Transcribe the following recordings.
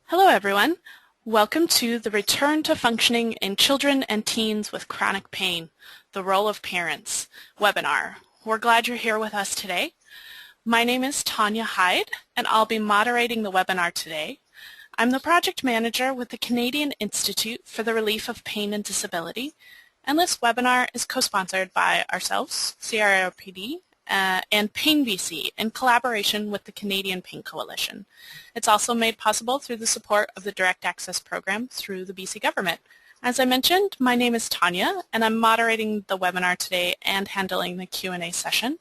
Hello everyone. Welcome to the Return to Functioning in Children and Teens with Chronic Pain, the Role of Parents webinar. We're glad you're here with us today. My name is Tanya Hyde and I'll be moderating the webinar today. I'm the project manager with the Canadian Institute for the Relief of Pain and Disability, and this webinar is co-sponsored by ourselves, CRRPD, and Pain BC in collaboration with the Canadian Pain Coalition. It's also made possible through the support of the Direct Access Program through the BC government. As I mentioned, my name is Tanya and I'm moderating the webinar today and handling the Q&A session.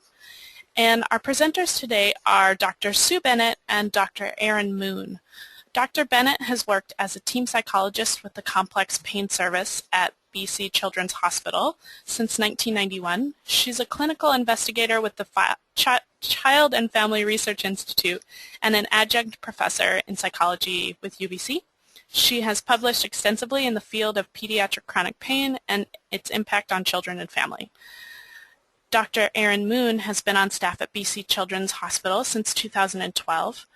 And our presenters today are Dr. Sue Bennett and Dr. Erin Moon. Dr. Bennett has worked as a team psychologist with the Complex Pain Service at BC Children's Hospital since 1991. She's a clinical investigator with the Child and Family Research Institute and an adjunct professor in psychology with UBC. She has published extensively in the field of pediatric chronic pain and its impact on children and family. Dr. Erin Moon has been on staff at BC Children's Hospital since 2012.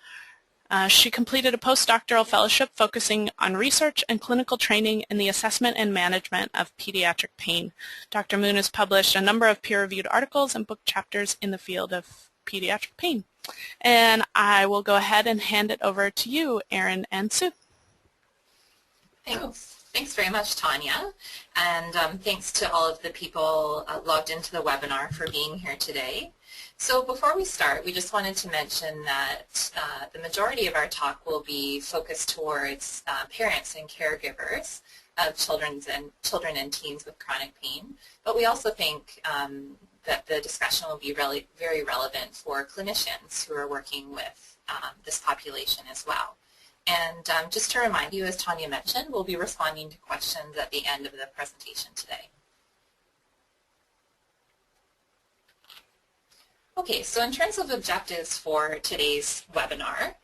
She completed a postdoctoral fellowship focusing on research and clinical training in the assessment and management of pediatric pain. Dr. Moon has published a number of peer-reviewed articles and book chapters in the field of pediatric pain. And I will go ahead and hand it over to you, Erin and Sue. Thanks very much, Tanya, and thanks to all of the people logged into the webinar for being here today. So before we start, we just wanted to mention that the majority of our talk will be focused towards parents and caregivers of children and teens with chronic pain, but we also think that the discussion will be very relevant for clinicians who are working with this population as well. And just to remind you, as Tanya mentioned, we'll be responding to questions at the end of the presentation today. Okay, so in terms of objectives for today's webinar,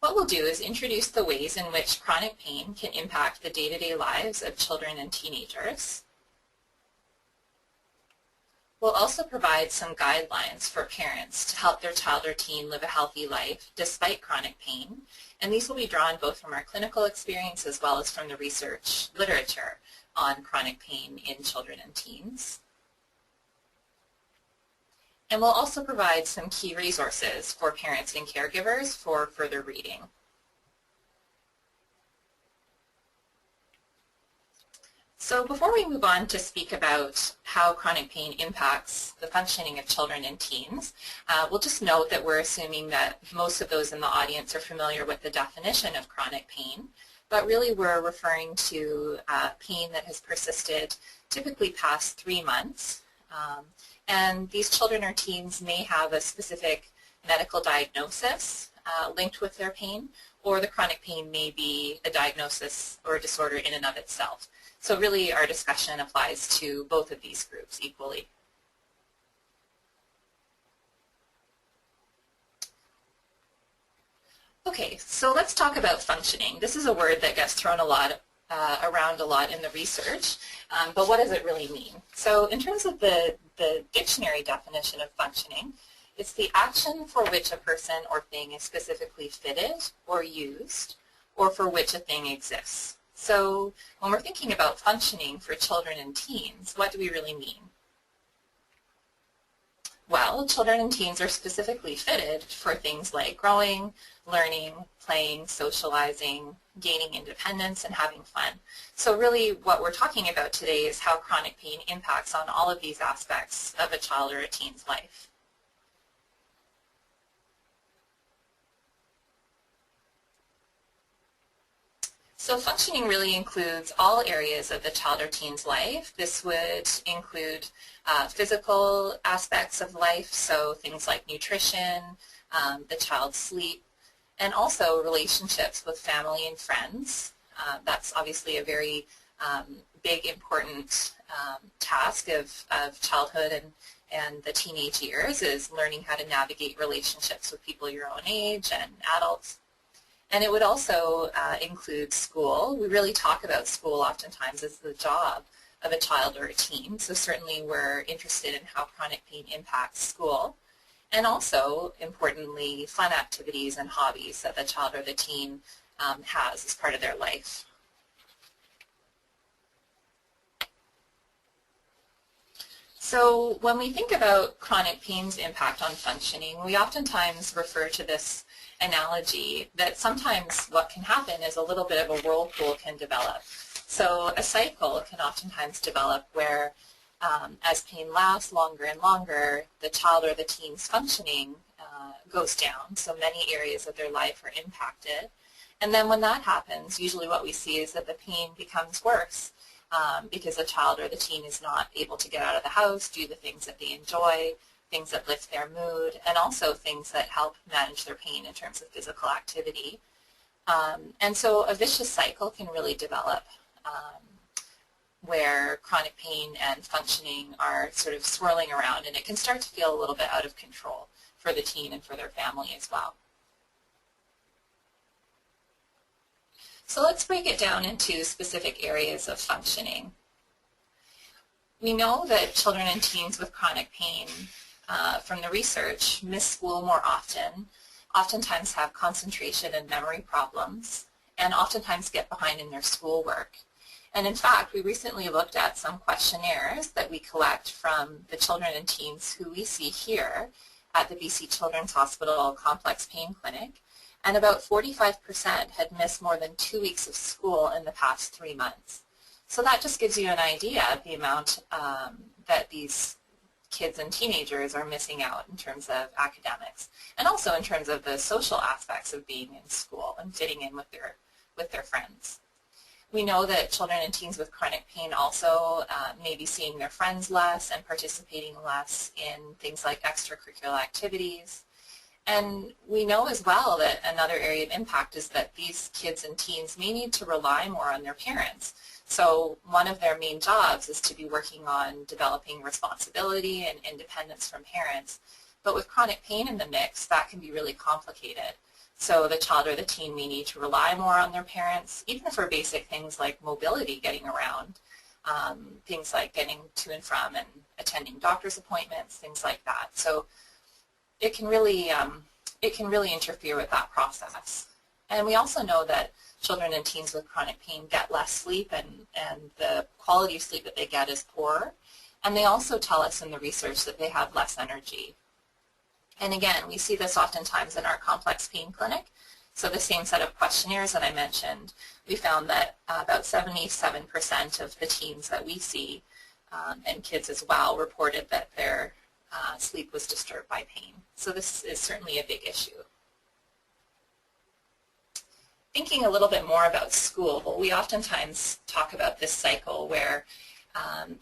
what we'll do is introduce the ways in which chronic pain can impact the day-to-day lives of children and teenagers. We'll also provide some guidelines for parents to help their child or teen live a healthy life despite chronic pain, and these will be drawn both from our clinical experience as well as from the research literature on chronic pain in children and teens. And we'll also provide some key resources for parents and caregivers for further reading. So before we move on to speak about how chronic pain impacts the functioning of children and teens, we'll just note that we're assuming that most of those in the audience are familiar with the definition of chronic pain, but really we're referring to pain that has persisted typically past 3 months. And these children or teens may have a specific medical diagnosis linked with their pain, or the chronic pain may be a diagnosis or a disorder in and of itself. So really our discussion applies to both of these groups equally. Okay, so let's talk about functioning. This is a word that gets thrown around a lot in the research, but what does it really mean? So in terms of the dictionary definition of functioning, it's the action for which a person or thing is specifically fitted or used, or for which a thing exists. So when we're thinking about functioning for children and teens, what do we really mean? Well, children and teens are specifically fitted for things like growing, learning, playing, socializing, gaining independence, and having fun. So really what we're talking about today is how chronic pain impacts on all of these aspects of a child or a teen's life. So functioning really includes all areas of the child or teen's life. This would include physical aspects of life, so things like nutrition, the child's sleep, and also relationships with family and friends. That's obviously a very big, important task of childhood and the teenage years, is learning how to navigate relationships with people your own age and adults. And it would also include school. We really talk about school oftentimes as the job of a child or a teen, so certainly we're interested in how chronic pain impacts school. And also, importantly, fun activities and hobbies that the child or the teen has as part of their life. So when we think about chronic pain's impact on functioning, we oftentimes refer to this analogy that sometimes what can happen is a little bit of a whirlpool can develop. So a cycle can oftentimes develop where as pain lasts longer and longer, the child or the teen's functioning goes down, so many areas of their life are impacted. And then when that happens, usually what we see is that the pain becomes worse because the child or the teen is not able to get out of the house, do the things that they enjoy, things that lift their mood, and also things that help manage their pain in terms of physical activity. And so a vicious cycle can really develop where chronic pain and functioning are sort of swirling around, and it can start to feel a little bit out of control for the teen and for their family as well. So let's break it down into specific areas of functioning. We know that children and teens with chronic pain from the research miss school more often, oftentimes have concentration and memory problems, and oftentimes get behind in their schoolwork. And in fact, we recently looked at some questionnaires that we collect from the children and teens who we see here at the BC Children's Hospital Complex Pain Clinic, and about 45% had missed more than 2 weeks of school in the past 3 months. So that just gives you an idea of the amount that these kids and teenagers are missing out in terms of academics, and also in terms of the social aspects of being in school and fitting in with their friends. We know that children and teens with chronic pain also may be seeing their friends less and participating less in things like extracurricular activities. And we know as well that another area of impact is that these kids and teens may need to rely more on their parents. So one of their main jobs is to be working on developing responsibility and independence from parents. But with chronic pain in the mix, that can be really complicated. So the child or the teen may need to rely more on their parents, even for basic things like mobility, getting around, things like getting to and from and attending doctor's appointments, things like that. So it can really interfere with that process. And we also know that children and teens with chronic pain get less sleep, and the quality of sleep that they get is poorer. And they also tell us in the research that they have less energy. And again, we see this oftentimes in our complex pain clinic. So the same set of questionnaires that I mentioned, we found that about 77% of the teens that we see, and kids as well, reported that their sleep was disturbed by pain. So this is certainly a big issue. Thinking a little bit more about school, we oftentimes talk about this cycle where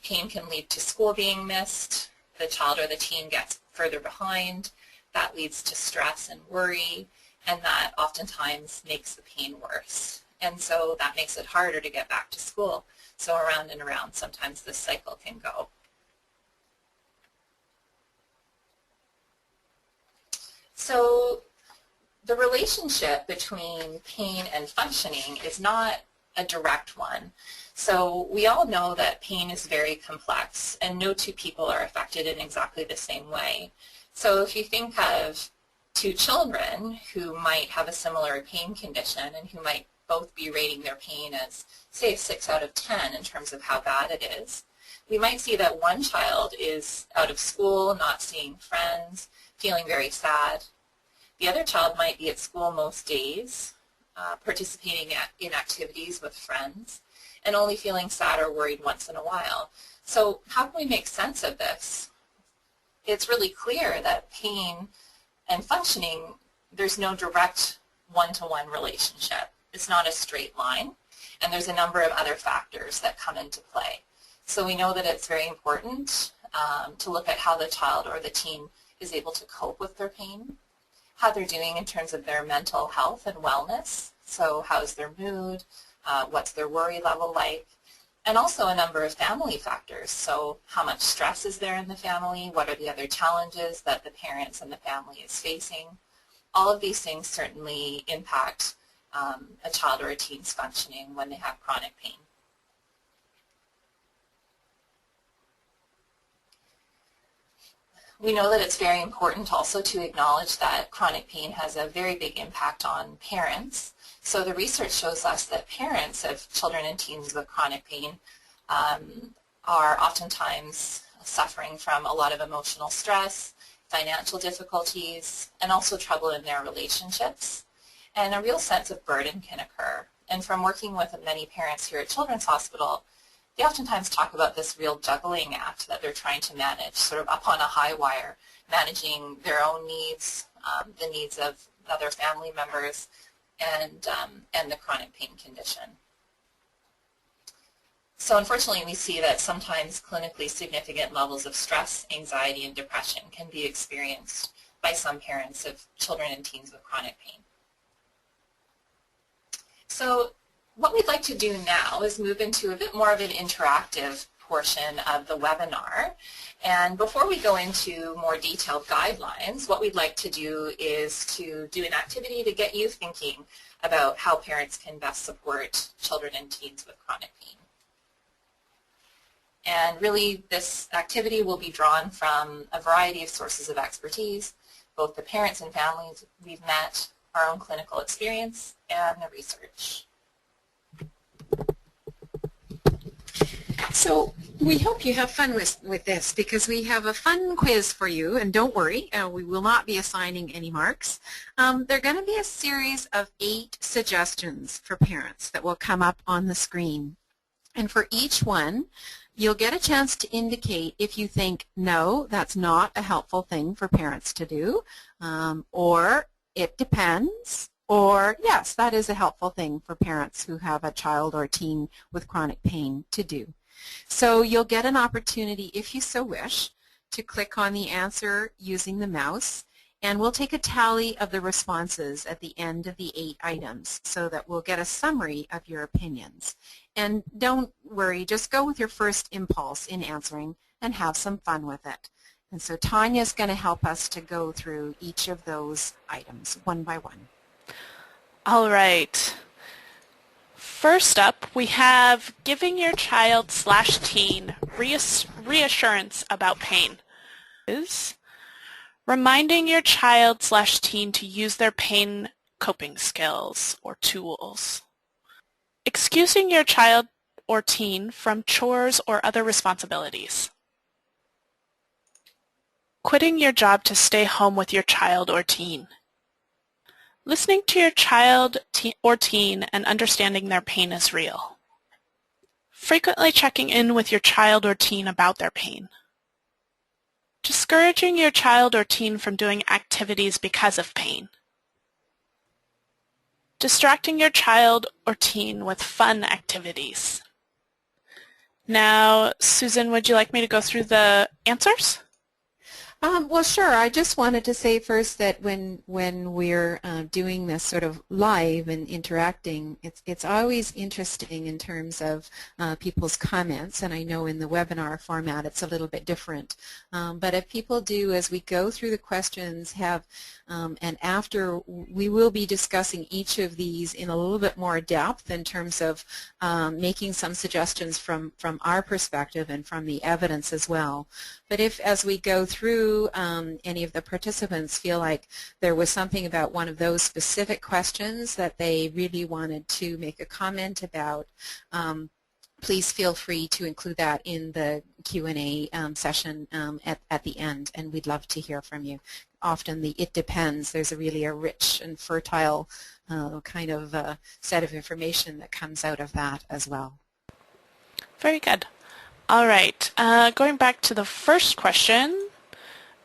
pain can lead to school being missed, the child or the teen gets further behind, that leads to stress and worry, and that oftentimes makes the pain worse. And so that makes it harder to get back to school. So around and around, sometimes this cycle can go. So the relationship between pain and functioning is not a direct one. So we all know that pain is very complex, and no two people are affected in exactly the same way. So if you think of two children who might have a similar pain condition and who might both be rating their pain as, say, 6 out of 10 in terms of how bad it is, we might see that one child is out of school, not seeing friends, feeling very sad. The other child might be at school most days, participating in activities with friends, and only feeling sad or worried once in a while. So how can we make sense of this? It's really clear that pain and functioning, there's no direct one-to-one relationship. It's not a straight line, and there's a number of other factors that come into play. So we know that it's very important to look at how the child or the teen is able to cope with their pain, how they're doing in terms of their mental health and wellness. So how's their mood, what's their worry level like, and also a number of family factors. So how much stress is there in the family, what are the other challenges that the parents and the family is facing. All of these things certainly impact a child or a teen's functioning when they have chronic pain. We know that it's very important also to acknowledge that chronic pain has a very big impact on parents. So the research shows us that parents of children and teens with chronic pain are oftentimes suffering from a lot of emotional stress, financial difficulties, and also trouble in their relationships. And a real sense of burden can occur. And from working with many parents here at Children's Hospital, they oftentimes talk about this real juggling act that they're trying to manage, sort of up on a high wire, managing their own needs, the needs of other family members, and the chronic pain condition. So unfortunately, we see that sometimes clinically significant levels of stress, anxiety, and depression can be experienced by some parents of children and teens with chronic pain. So what we'd like to do now is move into a bit more of an interactive portion of the webinar. And before we go into more detailed guidelines, what we'd like to do is to do an activity to get you thinking about how parents can best support children and teens with chronic pain. And really, this activity will be drawn from a variety of sources of expertise, both the parents and families we've met, our own clinical experience, and the research. So we hope you have fun with this, because we have a fun quiz for you, and don't worry, we will not be assigning any marks. They're going to be a series of 8 suggestions for parents that will come up on the screen. And for each one, you'll get a chance to indicate if you think, no, that's not a helpful thing for parents to do, or it depends, or yes, that is a helpful thing for parents who have a child or teen with chronic pain to do. So you'll get an opportunity, if you so wish, to click on the answer using the mouse, and we'll take a tally of the responses at the end of the 8 items so that we'll get a summary of your opinions. And don't worry, just go with your first impulse in answering and have some fun with it. And so Tanya's going to help us to go through each of those items one by one. All right. First up, we have giving your child/teen reassurance about pain. Is reminding your child/teen to use their pain coping skills or tools. Excusing your child or teen from chores or other responsibilities. Quitting your job to stay home with your child or teen. Listening to your child or teen and understanding their pain is real. Frequently checking in with your child or teen about their pain. Discouraging your child or teen from doing activities because of pain. Distracting your child or teen with fun activities. Now, Susan, would you like me to go through the answers? Well, sure. I just wanted to say first that when we're doing this sort of live and interacting, it's always interesting in terms of people's comments, and I know in the webinar format it's a little bit different. But if people do, as we go through the questions, have and after, we will be discussing each of these in a little bit more depth in terms of making some suggestions from our perspective and from the evidence as well. But if, as we go through, any of the participants feel like there was something about one of those specific questions that they really wanted to make a comment about, please feel free to include that in the Q&A session at the end, and we'd love to hear from you. Often the it depends, there's really a rich and fertile kind of set of information that comes out of that as well. Very good. All right, going back to the first question,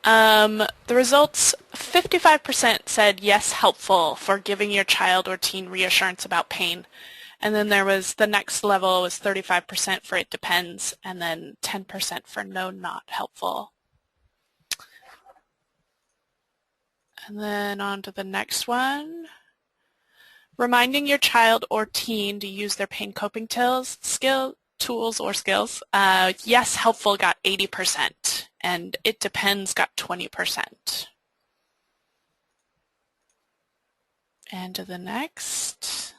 the results, 55% said yes, helpful for giving your child or teen reassurance about pain. And then there was, the next level was 35% for it depends, and then 10% for no, not helpful. And then on to the next one. Reminding your child or teen to use their pain coping tools or skills. Yes, helpful got 80%, and it depends got 20%. And to the next.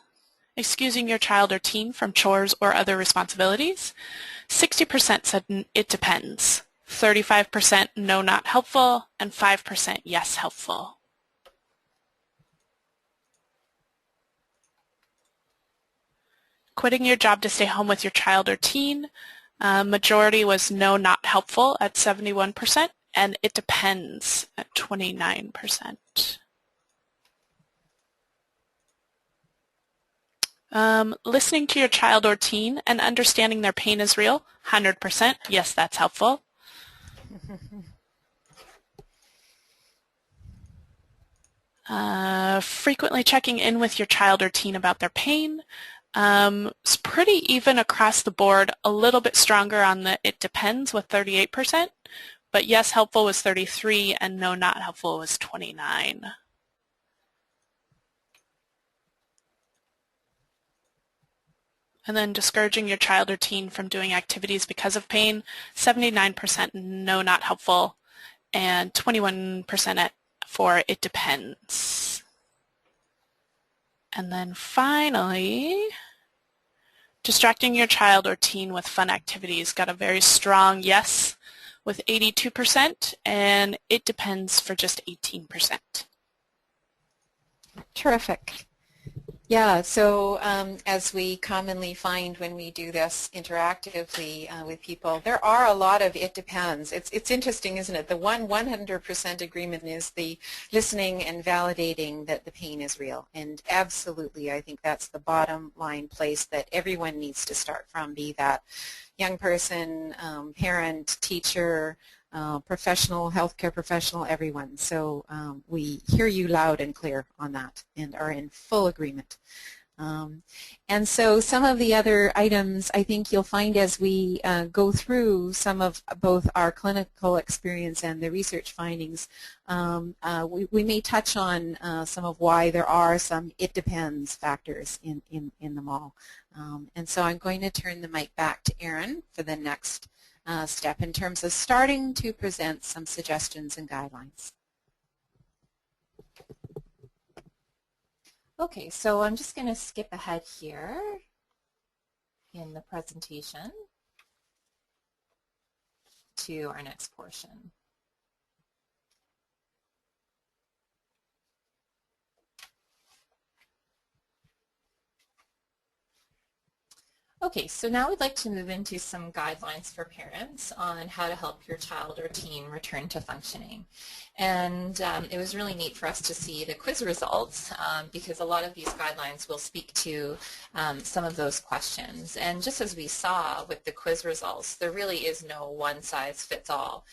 Excusing your child or teen from chores or other responsibilities. 60% said it depends. 35% no, not helpful, and 5% yes, helpful. Quitting your job to stay home with your child or teen, majority was no, not helpful at 71%, and it depends at 29%. Listening to your child or teen and understanding their pain is real, 100%. Yes, that's helpful. Frequently checking in with your child or teen about their pain. It's pretty even across the board, a little bit stronger on the it depends with 38%, but yes, helpful was 33 and no, not helpful was 29. And then discouraging your child or teen from doing activities because of pain, 79% no, not helpful, and 21% for it depends. And then finally, distracting your child or teen with fun activities got a very strong yes with 82%, and it depends for just 18%. Terrific. Yeah, so as we commonly find when we do this interactively with people, there are a lot of it depends. It's interesting, isn't it? The 100% agreement is the listening and validating that the pain is real. And absolutely, I think that's the bottom line place that everyone needs to start from, be that young person, parent, teacher, professional, healthcare professional, everyone. So we hear you loud and clear on that and are in full agreement. And so some of the other items I think you'll find as we go through some of both our clinical experience and the research findings, we may touch on some of why there are some it depends factors in them all. And so I'm going to turn the mic back to Erin for the next step in terms of starting to present some suggestions and guidelines. Okay, so I'm just going to skip ahead here in the presentation to our next portion. Okay, so now we'd like to move into some guidelines for parents on how to help your child or teen return to functioning. And it was really neat for us to see the quiz results because a lot of these guidelines will speak to some of those questions. And just as we saw with the quiz results, there really is no one-size-fits-all.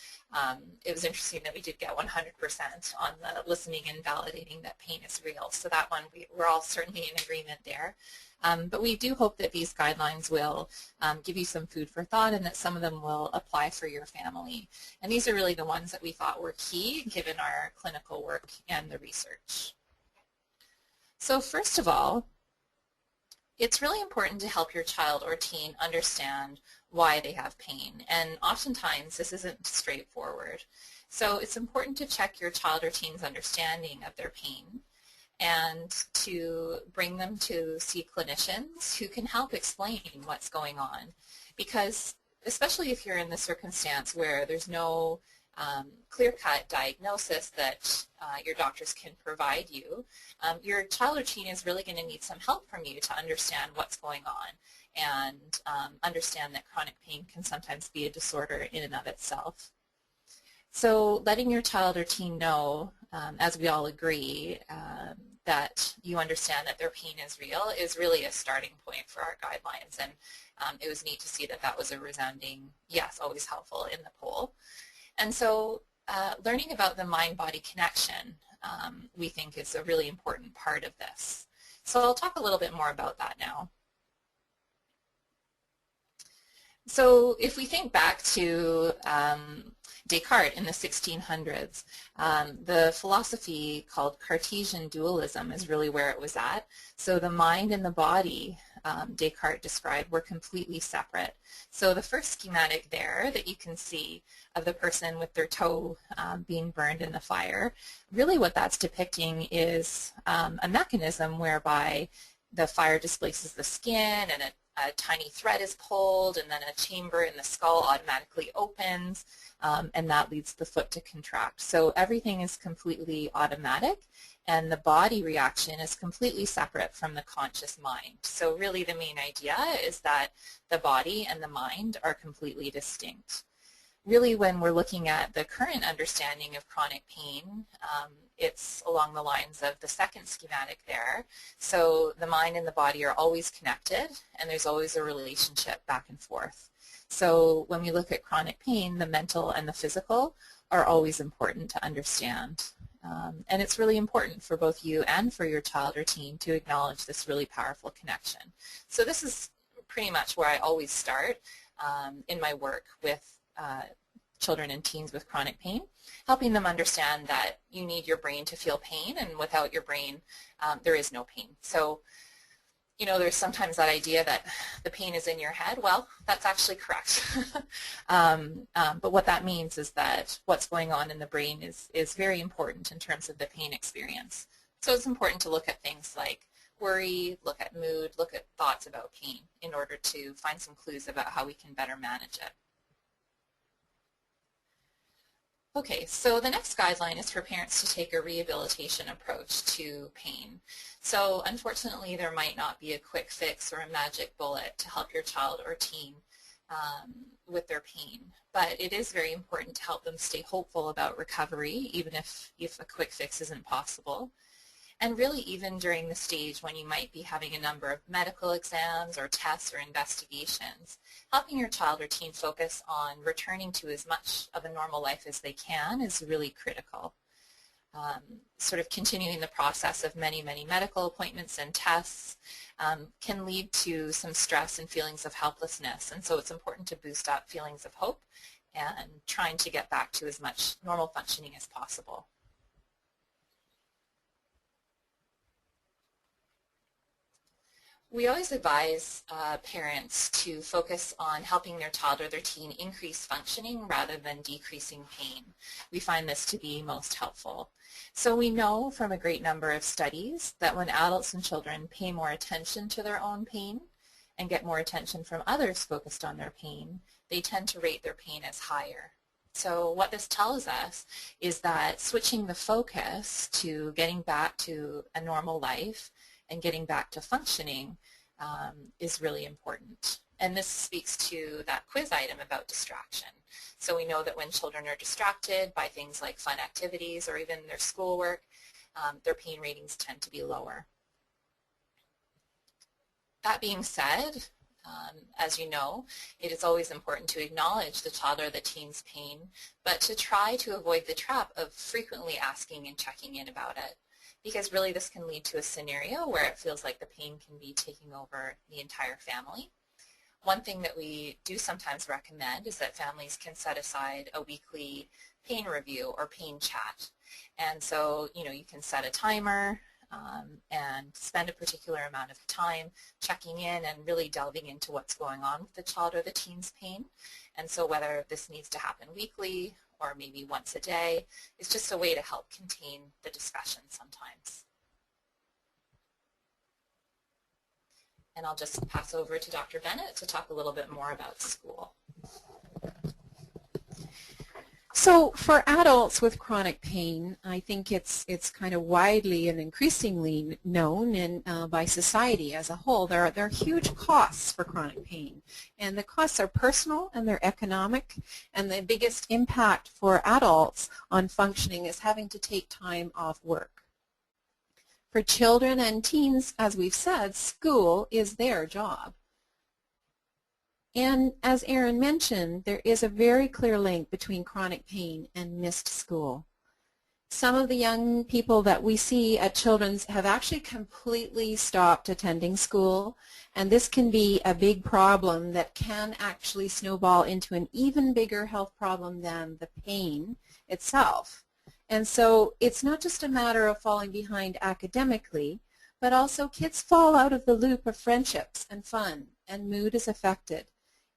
It was interesting that we did get 100% on the listening and validating that pain is real. So that one, we're all certainly in agreement there. But we do hope that these guidelines will give you some food for thought and that some of them will apply for your family. And these are really the ones that we thought were key given our clinical work and the research. So first of all, it's really important to help your child or teen understand why they have pain. And oftentimes this isn't straightforward. So it's important to check your child or teen's understanding of their pain and to bring them to see clinicians who can help explain what's going on. Because especially if you're in the circumstance where there's no clear-cut diagnosis that your doctors can provide you, your child or teen is really going to need some help from you to understand what's going on and understand that chronic pain can sometimes be a disorder in and of itself. So letting your child or teen know, as we all agree, that you understand that their pain is real is really a starting point for our guidelines. And it was neat to see that that was a resounding yes, always helpful in the poll. And so learning about the mind-body connection we think is a really important part of this. So I'll talk a little bit more about that now. So if we think back to Descartes in the 1600s, the philosophy called Cartesian dualism is really where it was at. So the mind and the body, Descartes described, were completely separate. So the first schematic there that you can see of the person with their toe being burned in the fire, really what that's depicting is a mechanism whereby the fire displaces the skin and it a tiny thread is pulled, and then a chamber in the skull automatically opens, and that leads the foot to contract. So everything is completely automatic, and the body reaction is completely separate from the conscious mind. So really the main idea is that the body and the mind are completely distinct. Really, when we're looking at the current understanding of chronic pain, it's along the lines of the second schematic there. So the mind and the body are always connected, and there's always a relationship back and forth. So when we look at chronic pain, the mental and the physical are always important to understand. And it's really important for both you and for your child or teen to acknowledge this really powerful connection. So this is pretty much where I always start in my work with children and teens with chronic pain, helping them understand that you need your brain to feel pain, and without your brain, there is no pain. So, you know, there's sometimes that idea that the pain is in your head. Well, that's actually correct. But what that means is that what's going on in the brain is very important in terms of the pain experience. So it's important to look at things like worry, look at mood, look at thoughts about pain in order to find some clues about how we can better manage it. Okay, so the next guideline is for parents to take a rehabilitation approach to pain. So unfortunately, there might not be a quick fix or a magic bullet to help your child or teen with their pain, but it is very important to help them stay hopeful about recovery, even if a quick fix isn't possible. And really, even during the stage when you might be having a number of medical exams or tests or investigations, helping your child or teen focus on returning to as much of a normal life as they can is really critical. Sort of continuing the process of many, many medical appointments and tests can lead to some stress and feelings of helplessness. And so it's important to boost up feelings of hope and trying to get back to as much normal functioning as possible. We always advise parents to focus on helping their child or their teen increase functioning rather than decreasing pain. We find this to be most helpful. So we know from a great number of studies that when adults and children pay more attention to their own pain and get more attention from others focused on their pain, they tend to rate their pain as higher. So what this tells us is that switching the focus to getting back to a normal life and getting back to functioning is really important. And this speaks to that quiz item about distraction. So we know that when children are distracted by things like fun activities or even their schoolwork, their pain ratings tend to be lower. That being said, as you know, it is always important to acknowledge the child or the teen's pain, but to try to avoid the trap of frequently asking and checking in about it. Because really this can lead to a scenario where it feels like the pain can be taking over the entire family. One thing that we do sometimes recommend is that families can set aside a weekly pain review or pain chat. And so, you know, you can set a timer and spend a particular amount of time checking in and really delving into what's going on with the child or the teen's pain. And so whether this needs to happen weekly or maybe once a day, is just a way to help contain the discussion sometimes. And I'll just pass over to Dr. Bennett to talk a little bit more about school. So for adults with chronic pain, I think it's kind of widely and increasingly known and by society as a whole. There are huge costs for chronic pain, and the costs are personal and they're economic, and the biggest impact for adults on functioning is having to take time off work. For children and teens, as we've said, school is their job. And as Erin mentioned, there is a very clear link between chronic pain and missed school. Some of the young people that we see at Children's have actually completely stopped attending school, and this can be a big problem that can actually snowball into an even bigger health problem than the pain itself. And so it's not just a matter of falling behind academically, but also kids fall out of the loop of friendships and fun, and mood is affected.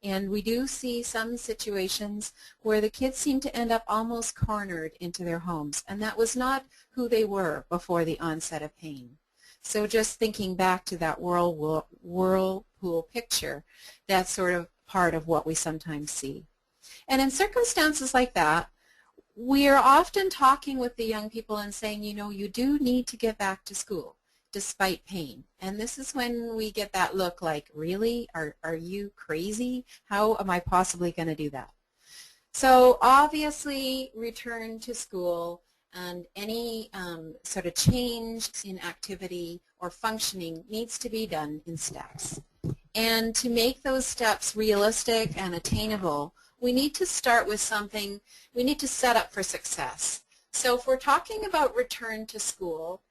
And we do see some situations where the kids seem to end up almost cornered into their homes, and that was not who they were before the onset of pain. So just thinking back to that whirlpool picture, that's sort of part of what we sometimes see. And in circumstances like that, we are often talking with the young people and saying, you know, you do need to get back to school despite pain. And this is when we get that look like, really? Are you crazy? How am I possibly going to do that? So obviously, return to school and any sort of change in activity or functioning needs to be done in steps. And to make those steps realistic and attainable, we need to start with something, we need to set up for success. So if we're talking about return to school,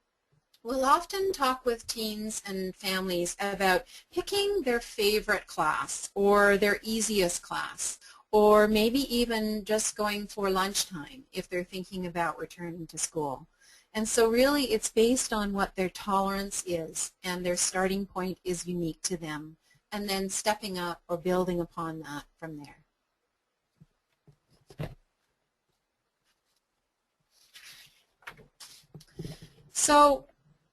we'll often talk with teens and families about picking their favorite class or their easiest class, or maybe even just going for lunchtime if they're thinking about returning to school. And so really it's based on what their tolerance is, and their starting point is unique to them, and then stepping up or building upon that from there. So,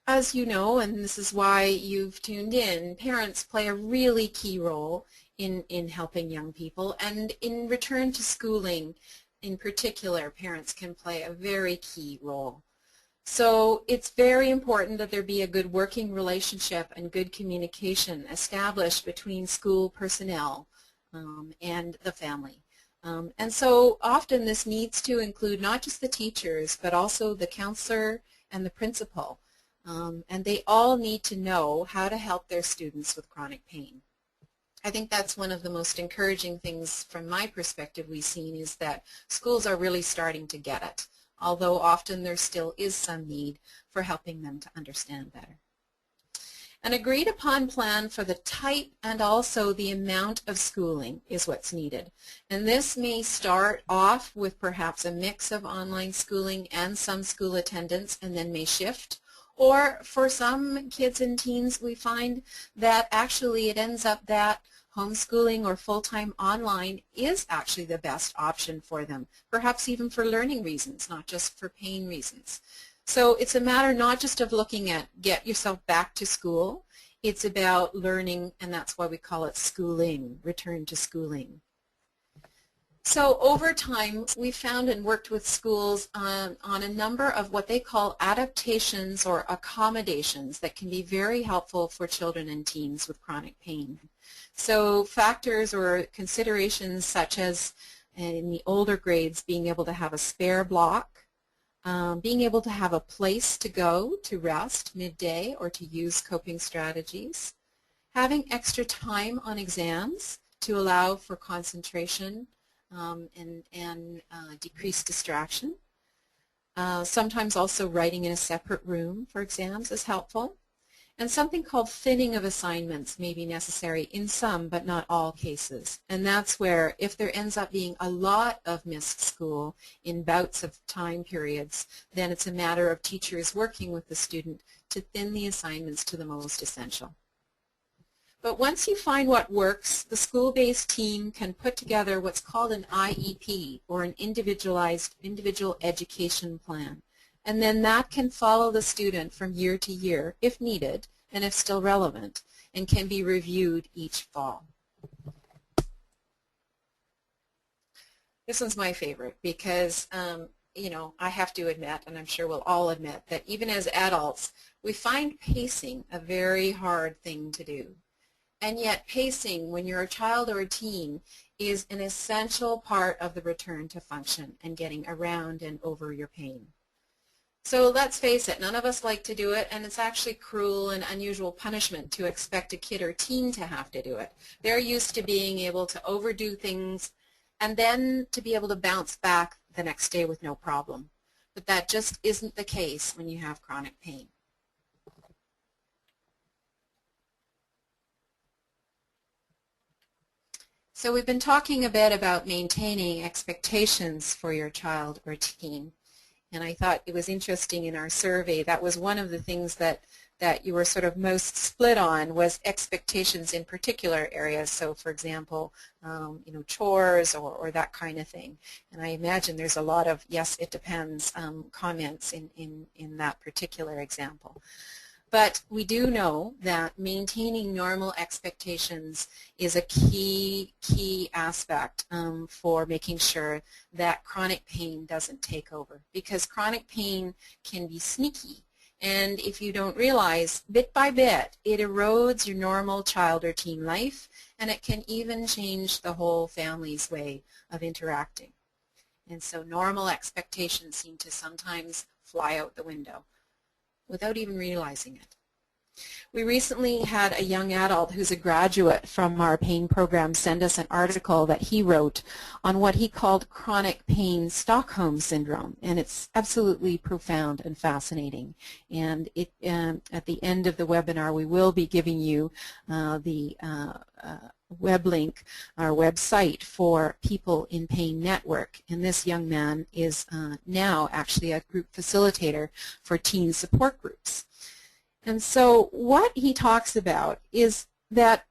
as you know, and this is why you've tuned in, parents play a really key role in helping young people, and in return to schooling in particular, parents can play a very key role. So it's very important that there be a good working relationship and good communication established between school personnel and the family. And so often this needs to include not just the teachers, but also the counselor and the principal. And they all need to know how to help their students with chronic pain. I think that's one of the most encouraging things from my perspective we've seen, is that schools are really starting to get it, although often there still is some need for helping them to understand better. An agreed upon plan for the type and also the amount of schooling is what's needed. And this may start off with perhaps a mix of online schooling and some school attendance, and then may shift. Or for some kids and teens, we find that actually it ends up that homeschooling or full-time online is actually the best option for them, perhaps even for learning reasons, not just for pain reasons. So it's a matter not just of looking at get yourself back to school, it's about learning, and that's why we call it schooling, return to schooling. So over time, we found and worked with schools on a number of what they call adaptations or accommodations that can be very helpful for children and teens with chronic pain. So factors or considerations such as, in the older grades, being able to have a spare block, being able to have a place to go to rest midday or to use coping strategies, having extra time on exams to allow for concentration and decreased distraction. Sometimes also writing in a separate room for exams is helpful. And something called thinning of assignments may be necessary in some but not all cases. And that's where, if there ends up being a lot of missed school in bouts of time periods, then it's a matter of teachers working with the student to thin the assignments to the most essential. But once you find what works, the school-based team can put together what's called an IEP, or an individual education plan. And then that can follow the student from year to year, if needed, and if still relevant, and can be reviewed each fall. This one's my favorite because, you know, I have to admit, and I'm sure we'll all admit, that even as adults, we find pacing a very hard thing to do. And yet pacing, when you're a child or a teen, is an essential part of the return to function and getting around and over your pain. So let's face it, none of us like to do it, and it's actually cruel and unusual punishment to expect a kid or teen to have to do it. They're used to being able to overdo things and then to be able to bounce back the next day with no problem. But that just isn't the case when you have chronic pain. So we've been talking a bit about maintaining expectations for your child or teen. And I thought it was interesting in our survey, that was one of the things that you were sort of most split on, was expectations in particular areas. So for example, you know, chores or that kind of thing. And I imagine there's a lot of yes, it depends comments in that particular example. But we do know that maintaining normal expectations is a key aspect for making sure that chronic pain doesn't take over, because chronic pain can be sneaky. And if you don't realize, bit by bit, it erodes your normal child or teen life, and it can even change the whole family's way of interacting. And so normal expectations seem to sometimes fly out the window without even realizing it. We recently had a young adult who's a graduate from our pain program send us an article that he wrote on what he called chronic pain Stockholm syndrome, and it's absolutely profound and fascinating. And at the end of the webinar, we will be giving you the web link, our website for People in Pain Network, and this young man is now actually a group facilitator for teen support groups. And so what he talks about is that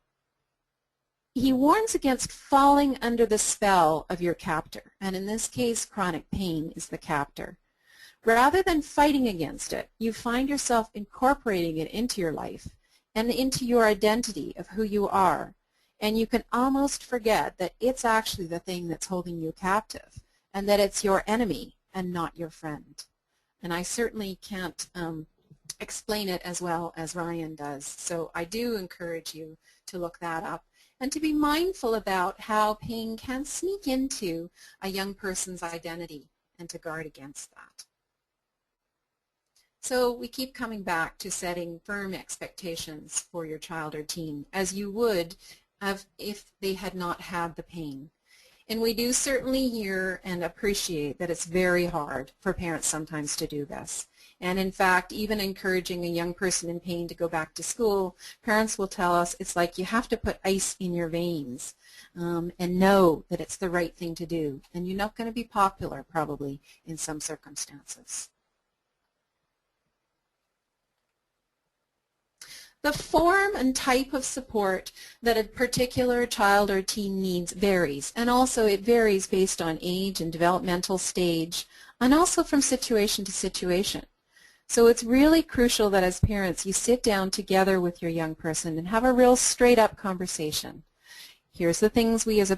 he warns against falling under the spell of your captor, and in this case chronic pain is the captor. Rather than fighting against it, you find yourself incorporating it into your life and into your identity of who you are, and you can almost forget that it's actually the thing that's holding you captive, and that it's your enemy and not your friend. And I certainly can't explain it as well as Ryan does. So I do encourage you to look that up and to be mindful about how pain can sneak into a young person's identity and to guard against that. So we keep coming back to setting firm expectations for your child or teen, as you would if they had not had the pain. And we do certainly hear and appreciate that it's very hard for parents sometimes to do this. And in fact, even encouraging a young person in pain to go back to school, parents will tell us it's like you have to put ice in your veins and know that it's the right thing to do. And you're not going to be popular probably in some circumstances. The form and type of support that a particular child or teen needs varies, and also it varies based on age and developmental stage, and also from situation to situation. So it's really crucial that as parents you sit down together with your young person and have a real straight-up conversation. Here's the things we as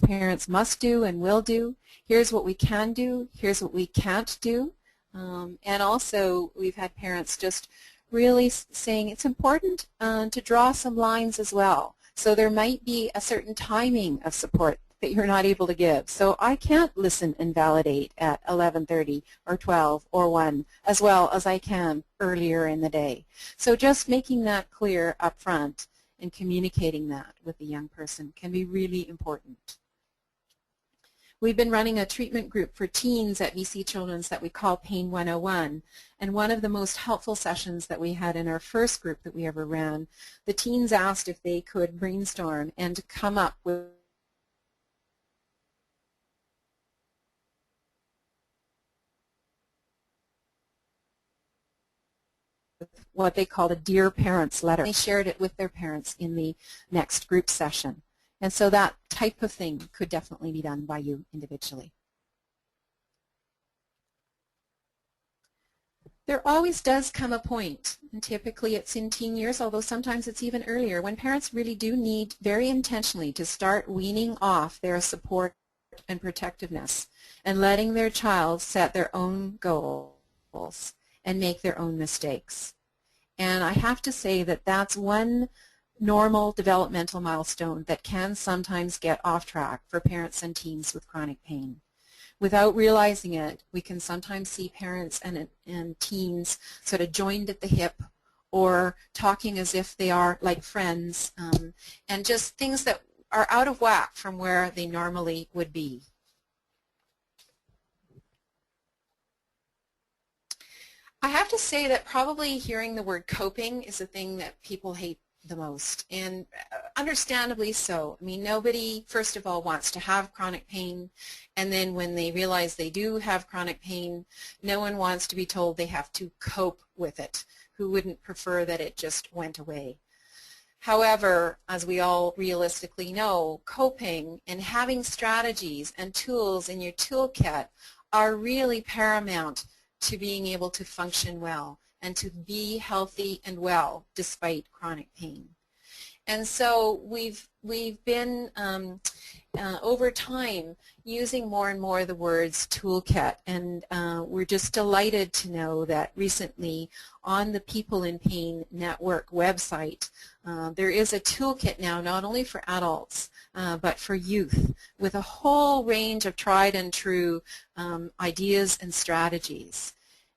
parents must do and will do. Here's what we can do. Here's what we can't do. And also we've had parents just really saying it's important to draw some lines as well. So there might be a certain timing of support that you're not able to give. So I can't listen and validate at 11:30 or 12 or 1 as well as I can earlier in the day. So just making that clear up front and communicating that with the young person can be really important. We've been running a treatment group for teens at BC Children's that we call Pain 101, and one of the most helpful sessions that we had in our first group that we ever ran, the teens asked if they could brainstorm and come up with what they called a Dear Parents letter. They shared it with their parents in the next group session. And so that type of thing could definitely be done by you individually. There always does come a point, and typically it's in teen years, although sometimes it's even earlier, when parents really do need very intentionally to start weaning off their support and protectiveness and letting their child set their own goals and make their own mistakes. And I have to say that that's one normal developmental milestone that can sometimes get off track for parents and teens with chronic pain. Without realizing it, we can sometimes see parents and teens sort of joined at the hip or talking as if they are like friends, and just things that are out of whack from where they normally would be. I have to say that probably hearing the word coping is a thing that people hate the most, and understandably so. I mean, nobody, first of all, wants to have chronic pain, and then when they realize they do have chronic pain, no one wants to be told they have to cope with it. Who wouldn't prefer that it just went away? However, as we all realistically know, coping and having strategies and tools in your toolkit are really paramount to being able to function well and to be healthy and well despite chronic pain. And so we've been over time using more and more the words toolkit, and we're just delighted to know that recently on the People in Pain Network website there is a toolkit now not only for adults but for youth, with a whole range of tried and true ideas and strategies.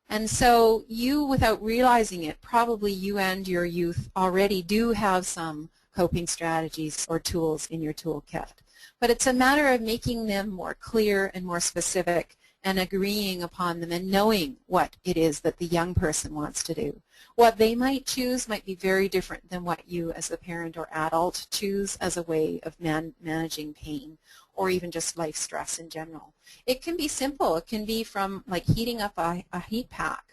And so you, without realizing it, probably you and your youth already do have some coping strategies or tools in your toolkit. But it's a matter of making them more clear and more specific and agreeing upon them and knowing what it is that the young person wants to do. What they might choose might be very different than what you as a parent or adult choose as a way of managing pain or even just life stress in general. It can be simple. It can be from like heating up a heat pack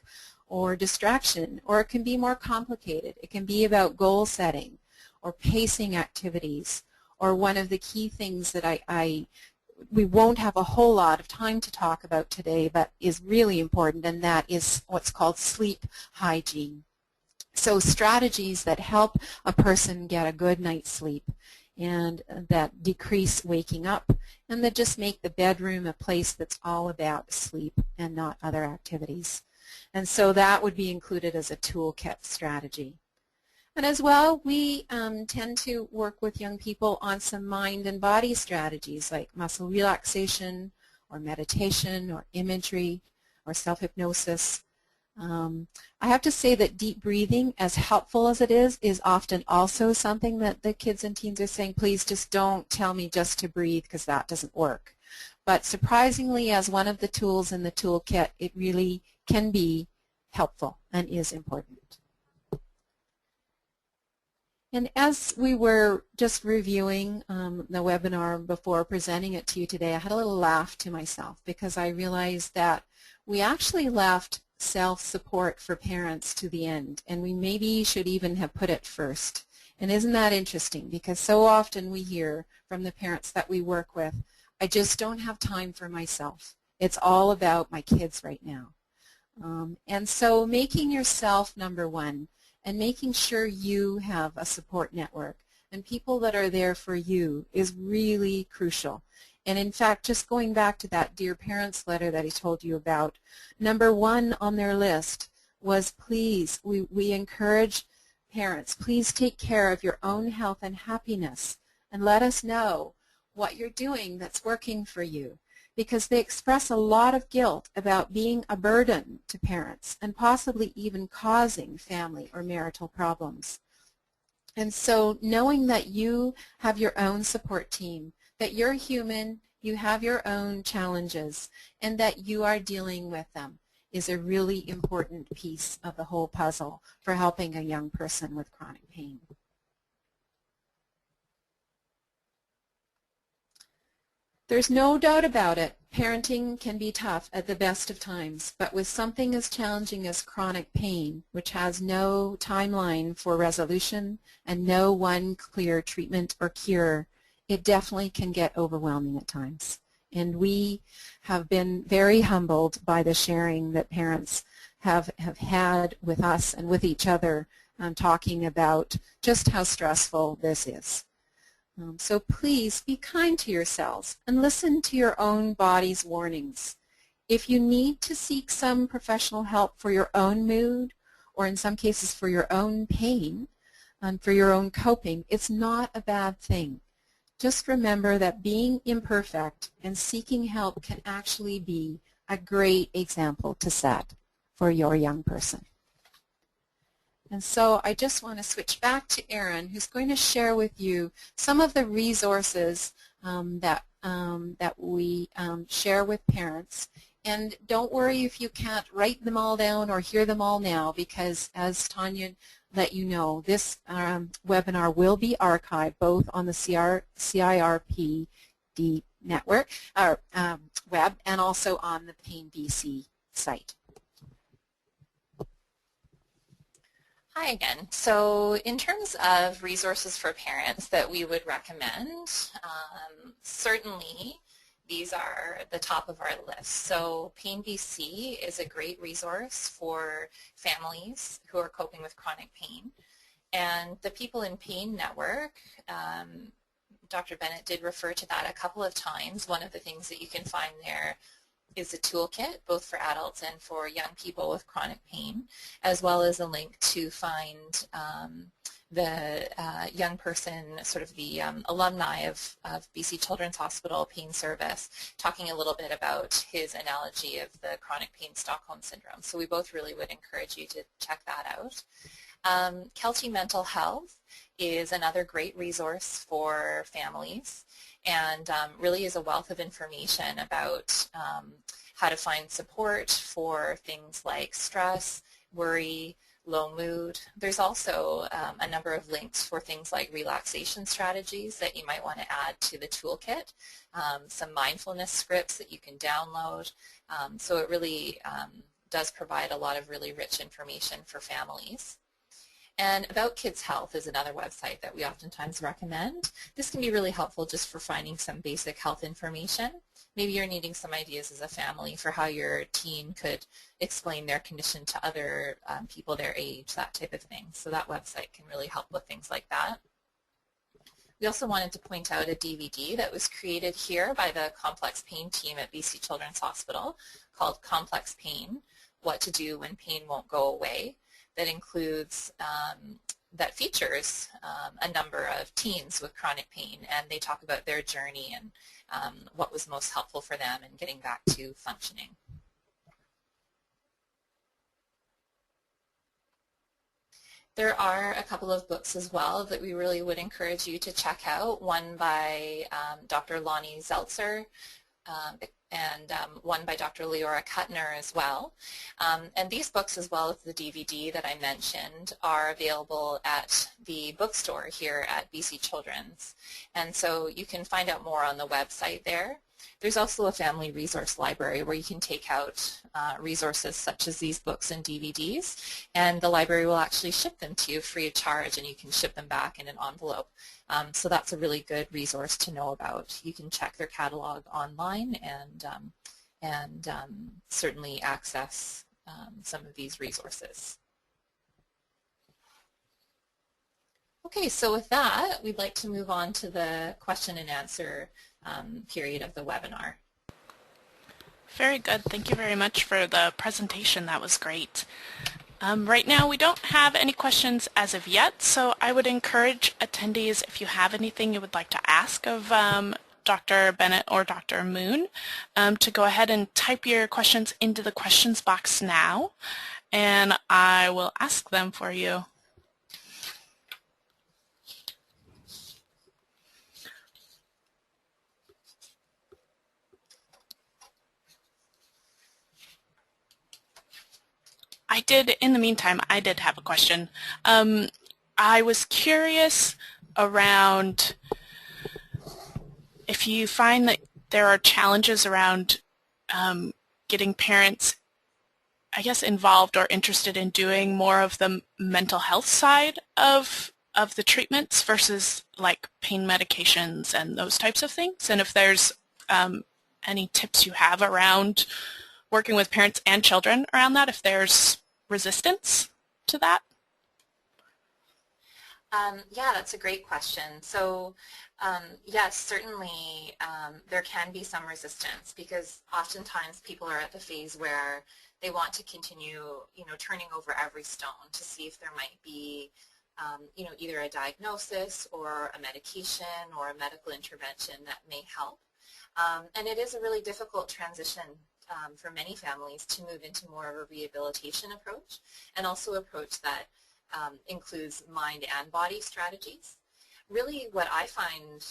or distraction, or it can be more complicated. It can be about goal setting or pacing activities, or one of the key things that we won't have a whole lot of time to talk about today, but is really important, and that is what's called sleep hygiene. So strategies that help a person get a good night's sleep and that decrease waking up and that just make the bedroom a place that's all about sleep and not other activities. And so that would be included as a toolkit strategy. And as well, we tend to work with young people on some mind and body strategies like muscle relaxation or meditation or imagery or self-hypnosis. I have to say that deep breathing, as helpful as it is often also something that the kids and teens are saying, please just don't tell me just to breathe because that doesn't work. But surprisingly, as one of the tools in the toolkit, it really can be helpful and is important. And as we were just reviewing the webinar before presenting it to you today, I had a little laugh to myself because I realized that we actually left self-support for parents to the end, and we maybe should even have put it first. And isn't that interesting? Because so often we hear from the parents that we work with, I just don't have time for myself. It's all about my kids right now. And so making yourself number one and making sure you have a support network and people that are there for you is really crucial. And in fact, just going back to that Dear Parents letter that I told you about, number one on their list was please, we encourage parents, please take care of your own health and happiness and let us know what you're doing that's working for you. Because they express a lot of guilt about being a burden to parents and possibly even causing family or marital problems. And so knowing that you have your own support team, that you're human, you have your own challenges, and that you are dealing with them is a really important piece of the whole puzzle for helping a young person with chronic pain. There's no doubt about it, parenting can be tough at the best of times, but with something as challenging as chronic pain, which has no timeline for resolution and no one clear treatment or cure, it definitely can get overwhelming at times. And we have been very humbled by the sharing that parents have had with us and with each other talking about just how stressful this is. So please be kind to yourselves and listen to your own body's warnings. If you need to seek some professional help for your own mood, or in some cases for your own pain, and for your own coping, it's not a bad thing. Just remember that being imperfect and seeking help can actually be a great example to set for your young person. And so I just want to switch back to Erin, who's going to share with you some of the resources that we share with parents. And don't worry if you can't write them all down or hear them all now, because as Tanya let you know, this webinar will be archived both on the CIRPD network web and also on the Pain BC site. Hi again. So in terms of resources for parents that we would recommend, certainly these are the top of our list. So Pain BC is a great resource for families who are coping with chronic pain. And the People in Pain Network, Dr. Bennett did refer to that a couple of times. One of the things that you can find there is a toolkit, both for adults and for young people with chronic pain, as well as a link to find the young person, sort of the alumni of BC Children's Hospital Pain Service, talking a little bit about his analogy of the chronic pain Stockholm Syndrome. So we both really would encourage you to check that out. Kelty Mental Health is another great resource for families, and really is a wealth of information about how to find support for things like stress, worry, low mood. There's also a number of links for things like relaxation strategies that you might want to add to the toolkit, some mindfulness scripts that you can download. So it really does provide a lot of really rich information for families. And About Kids Health is another website that we oftentimes recommend. This can be really helpful just for finding some basic health information. Maybe you're needing some ideas as a family for how your teen could explain their condition to other people their age, that type of thing. So that website can really help with things like that. We also wanted to point out a DVD that was created here by the Complex Pain team at BC Children's Hospital called Complex Pain, What to Do When Pain Won't Go Away. That includes, that features a number of teens with chronic pain, and they talk about their journey and what was most helpful for them in getting back to functioning. There are a couple of books as well that we really would encourage you to check out. One by Dr. Lonnie Zeltzer, and one by Dr. Leora Kuttner as well. And these books, as well as the DVD that I mentioned, are available at the bookstore here at BC Children's. And so you can find out more on the website there. There's also a family resource library where you can take out resources such as these books and DVDs, and the library will actually ship them to you free of charge, and you can ship them back in an envelope. So that's a really good resource to know about. You can check their catalog online and certainly access some of these resources. Okay, so with that, we'd like to move on to the question and answer period of the webinar. Very good. Thank you very much for the presentation. That was great. Right now we don't have any questions as of yet, so I would encourage attendees, if you have anything you would like to ask of Dr. Bennett or Dr. Moon, to go ahead and type your questions into the questions box now, and I will ask them for you. In the meantime, I did have a question. I was curious around if you find that there are challenges around getting parents, I guess, involved or interested in doing more of the mental health side of the treatments versus like pain medications and those types of things, and if there's any tips you have around working with parents and children around that, if there's resistance to that? Yeah, that's a great question. So yes, certainly there can be some resistance, because oftentimes people are at the phase where they want to continue, turning over every stone to see if there might be, either a diagnosis or a medication or a medical intervention that may help. And it is a really difficult transition for many families to move into more of a rehabilitation approach, and also approach that includes mind and body strategies. Really what I find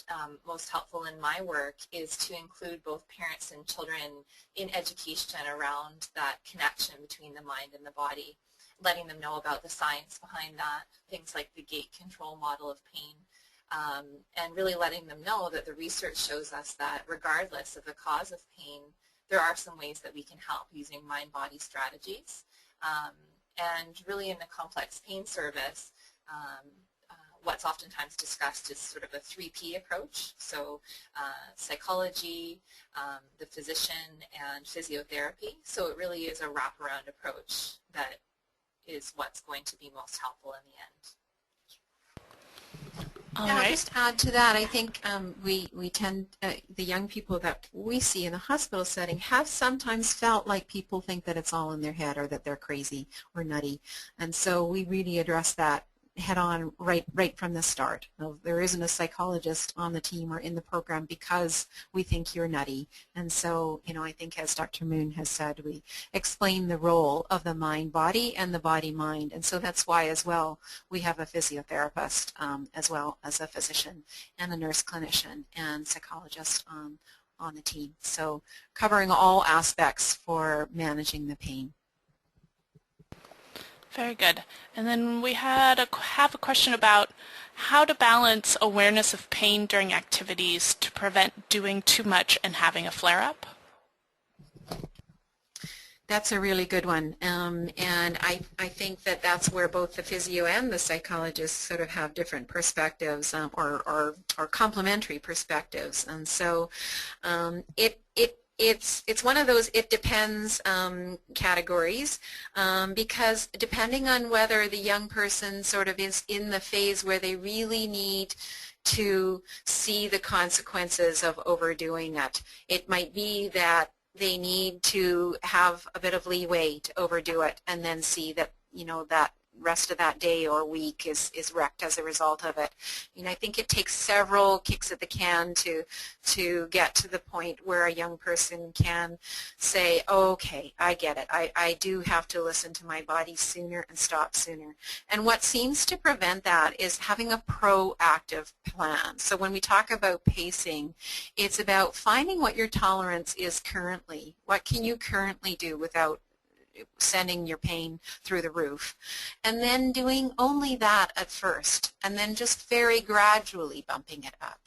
most helpful in my work is to include both parents and children in education around that connection between the mind and the body, letting them know about the science behind that, things like the gate control model of pain, and really letting them know that the research shows us that regardless of the cause of pain, there are some ways that we can help using mind-body strategies. And really in the complex pain service, what's oftentimes discussed is sort of a 3P approach, so psychology, the physician, and physiotherapy. So it really is a wraparound approach that is what's going to be most helpful in the end. Yeah, I'll just add to that. I think we tend, the young people that we see in the hospital setting have sometimes felt like people think that it's all in their head or that they're crazy or nutty. And so we really address that head on right from the start. There isn't a psychologist on the team or in the program because we think you're nutty. And so, you know, I think as Dr. Moon has said, we explain the role of the mind-body and the body-mind. And so that's why as well we have a physiotherapist as well as a physician and a nurse clinician and psychologist on the team. So covering all aspects for managing the pain. Very good. And then we have a question about how to balance awareness of pain during activities to prevent doing too much and having a flare-up. That's a really good one. And I think that that's where both the physio and the psychologist sort of have different perspectives or complementary perspectives. And so it's one of those it depends categories because depending on whether the young person sort of is in the phase where they really need to see the consequences of overdoing it, it might be that they need to have a bit of leeway to overdo it and then see that, you know, that rest of that day or week is wrecked as a result of it. You know, I think it takes several kicks at the can to get to the point where a young person can say, oh, okay, I get it. I do have to listen to my body sooner and stop sooner. And what seems to prevent that is having a proactive plan. So when we talk about pacing, it's about finding what your tolerance is currently. What can you currently do without sending your pain through the roof, and then doing only that at first, and then just very gradually bumping it up.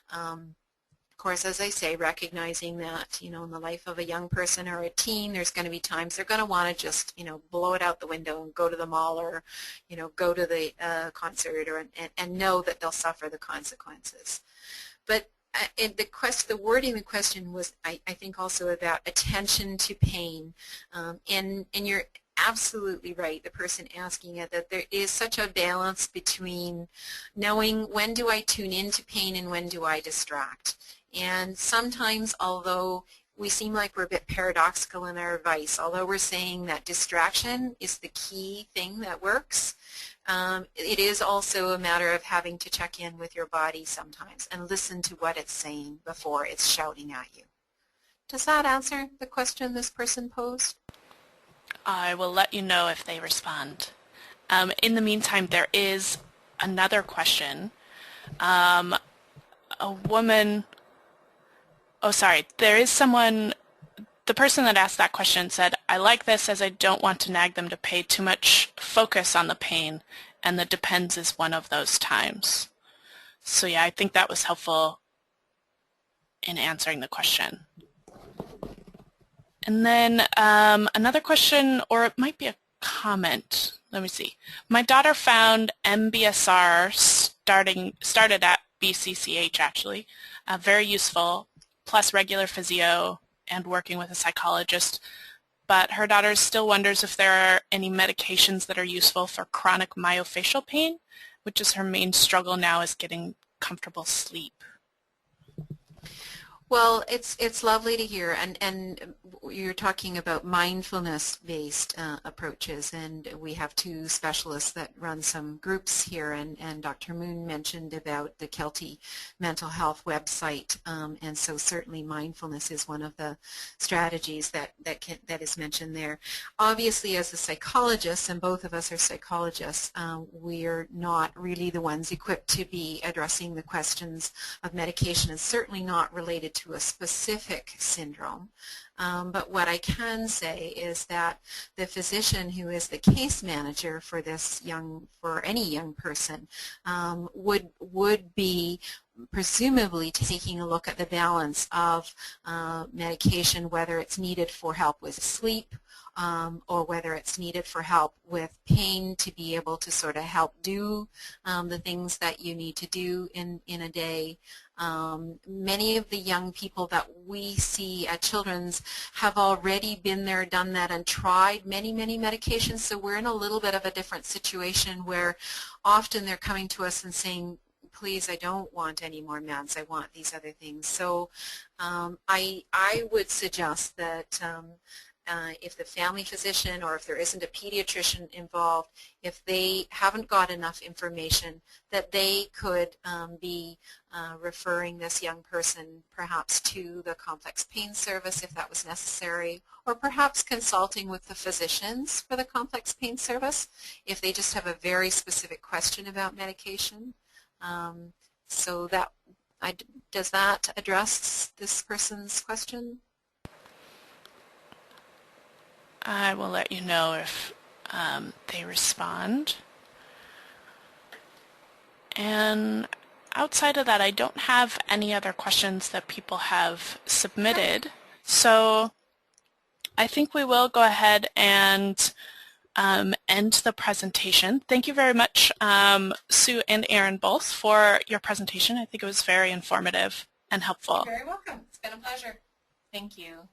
Of course, as I say, recognizing that, you know, in the life of a young person or a teen, there's going to be times they're going to want to just, you know, blow it out the window and go to the mall or, you know, go to the concert and know that they'll suffer the consequences. But the wording of the question was, I think, also about attention to pain, and you're absolutely right, the person asking it, that there is such a balance between knowing when do I tune into pain and when do I distract. And sometimes, although we seem like we're a bit paradoxical in our advice, although we're saying that distraction is the key thing that works, it is also a matter of having to check in with your body sometimes and listen to what it's saying before it's shouting at you. Does that answer the question this person posed? I will let you know if they respond. In the meantime, there is another question. A woman, oh sorry, there is someone, the person that asked that question said, I like this as I don't want to nag them to pay too much focus on the pain, and the depends is one of those times. So yeah, I think that was helpful in answering the question. And then another question, or it might be a comment. Let me see. My daughter found MBSR started at BCCH actually, very useful, plus regular physio and working with a psychologist. But her daughter still wonders if there are any medications that are useful for chronic myofascial pain, which is her main struggle now, is getting comfortable sleep. Well, it's lovely to hear, and you're talking about mindfulness-based approaches, and we have two specialists that run some groups here, and Dr. Moon mentioned about the Kelty Mental Health website, and so certainly mindfulness is one of the strategies that is mentioned there. Obviously, as a psychologist, and both of us are psychologists, we're not really the ones equipped to be addressing the questions of medication, and certainly not related to a specific syndrome. But what I can say is that the physician who is the case manager for any young person would be presumably taking a look at the balance of medication, whether it's needed for help with sleep, or whether it's needed for help with pain to be able to sort of help do the things that you need to do in a day. Many of the young people that we see at Children's have already been there, done that, and tried many, many medications, so we're in a little bit of a different situation where often they're coming to us and saying, please, I don't want any more meds, I want these other things. So I would suggest that if the family physician or if there isn't a pediatrician involved, if they haven't got enough information, that they could be referring this young person perhaps to the complex pain service if that was necessary, or perhaps consulting with the physicians for the complex pain service if they just have a very specific question about medication. So that, does that address this person's question? I will let you know if they respond. And outside of that, I don't have any other questions that people have submitted. So I think we will go ahead and end the presentation. Thank you very much, Sue and Erin, both, for your presentation. I think it was very informative and helpful. You're very welcome. It's been a pleasure. Thank you.